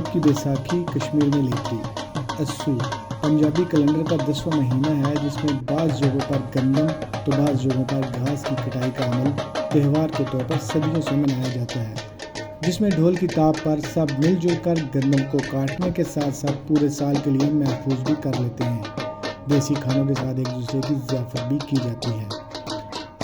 پنجاب کی بیساکھی کشمیر میں لیتی اسو پنجابی کیلنڈر کا 10واں مہینہ ہے، جس میں بعض جگہوں پر گندم تو بعض جگہوں پر گھاس کی کٹائی کا عمل تہوار کے طور پر صدیوں سے منایا جاتا ہے، جس میں ڈھول کی تاب پر سب مل جل کر گندم کو کاٹنے کے ساتھ ساتھ پورے سال کے لیے محفوظ بھی کر لیتے ہیں۔ دیسی کھانوں کے ساتھ ایک دوسرے کی ضیافت بھی کی جاتی ہے۔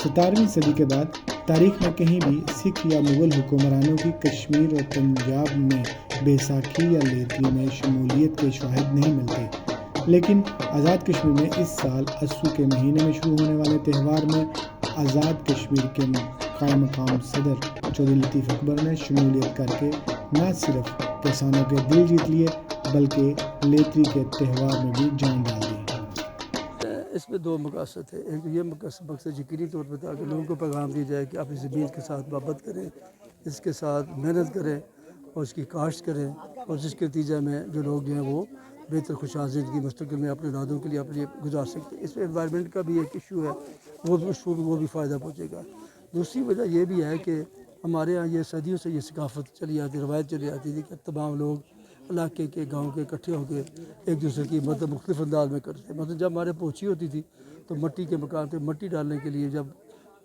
17ویں صدی کے بعد تاریخ میں کہیں بھی سکھ یا مغل حکمرانوں کی کشمیر اور پنجاب میں بیساکھی یا لیتری میں شمولیت کے شواہد نہیں ملتے، لیکن آزاد کشمیر میں اس سال اسو کے مہینے میں شروع ہونے والے تہوار میں آزاد کشمیر کے قائم مقام صدر چودھری لطیف اکبر نے شمولیت کر کے نہ صرف کسانوں کے دل جیت لیے بلکہ لیتری کے تہوار میں بھی جان ڈال دی۔ اس میں دو مقاصد ہے، ایک تو یہ مقصد یقینی طور پر تاکہ لوگوں کو پیغام دی جائے کہ اپنی زمین کے ساتھ محبت کریں، اس کے ساتھ محنت کریں اور اس کی کاشت کریں، اور جس کے نتیجہ میں جو لوگ ہیں وہ بہتر خوشحال زندگی مستقبل میں اپنے اولادوں کے لیے اپنے گزار سکتے ہیں۔ اس میں انوائرمنٹ کا بھی ایک ایشو ہے، وہ بھی فائدہ پہنچے گا۔ دوسری وجہ یہ بھی ہے کہ ہمارے ہاں یہ صدیوں سے یہ ثقافت چلی آتی، روایت چلی آتی تھی کہ تمام لوگ علاقے کے گاؤں کے اکٹھے ہو کے ایک دوسرے کی مدد مختلف انداز میں کرتے ہیں۔ جب ہمارے پوچھی ہوتی تھی تو مٹی کے مکان پہ مٹی ڈالنے کے لیے جب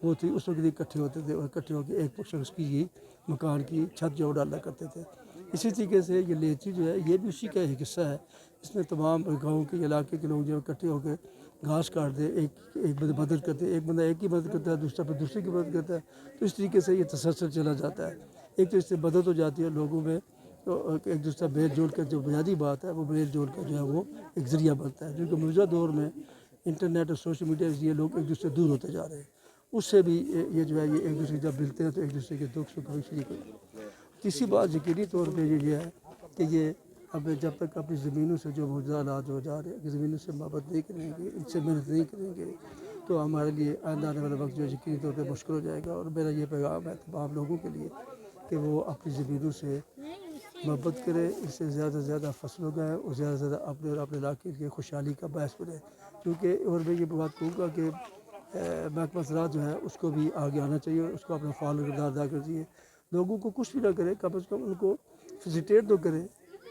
وہ تھی اس وقت اکٹھے ہوتے تھے اور اکٹھے ہو کے ایک شخص کی مکان کی چھت جو ڈالا کرتے تھے۔ اسی طریقے سے یہ لیتری جو ہے یہ بھی اسی کا ایک حصہ ہے، اس میں تمام گاؤں کے علاقے کے لوگ جو اکٹھے ہو کے گھاس کاٹتے، ایک مدد کرتے، ایک بندہ ایک کی مدد کرتا ہے، دوسرا پھر دوسرے کی مدد کرتا ہے، تو اس طریقے سے یہ تسلسل چلا جاتا ہے۔ ایک تو اس سے مدد ہو جاتی ہے لوگوں میں، تو ایک دوسرا میل جول کا جو بنیادی بات ہے وہ میل جول کا جو ہے وہ ایک ذریعہ بنتا ہے، کیونکہ موجودہ دور میں انٹرنیٹ اور سوشل میڈیا سے یہ لوگ ایک دوسرے سے دور ہوتے جا رہے ہیں، اس سے بھی یہ جو ہے یہ ایک دوسرے جب ملتے ہیں تو ایک دوسرے کے دکھ سکھ میں شریک ہوتے ہیں۔ تیسری بات یقینی طور پہ یہ ہے کہ یہ اب جب تک اپنی زمینوں سے جو موجودہ حالات ہو جا رہے ہیں کہ زمینوں سے محبت نہیں کریں گے، ان سے محنت نہیں کریں گے تو ہمارے لیے آنے والا وقت جو ہے یقینی طور پہ مشکل ہو جائے گا۔ اور میرا یہ پیغام ہے تمام لوگوں کے لیے کہ وہ اپنی زمینوں سے محبت کرے، اس سے زیادہ سے زیادہ فصل اگائیں اور زیادہ سے زیادہ اپنے اور اپنے علاقے کی خوشحالی کا باعث بنے، کیونکہ اور میں یہ بات کہوں گا کہ محکمہ زراعت جو ہے اس کو بھی آگے آنا چاہیے، اس کو اپنا فعال کردار ادا کرنا چاہیے۔ لوگوں کو کچھ بھی نہ کرے، کم از کم ان کو فیسیلیٹیٹ تو کریں،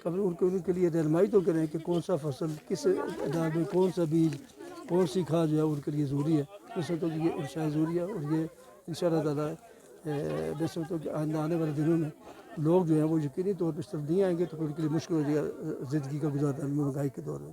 ان کے لیے رہنمائی تو کریں کہ کون سا فصل کس انداز میں، کون سا بیج، کون سی کھاد جو ہے ان کے لیے ضروری ہے۔ اس وقت یہ انشاء ضروری ہے، اور یہ انشاءاللہ تعالیٰ میں سمجھتا ہوں کہ آنے والے دنوں میں لوگ جو ہیں وہ یقینی طور پر اس طرف نہیں آئیں گے تو پھر ان کے لیے مشکل ہو جائے گا زندگی کا گزارنا مہنگائی کے دور میں۔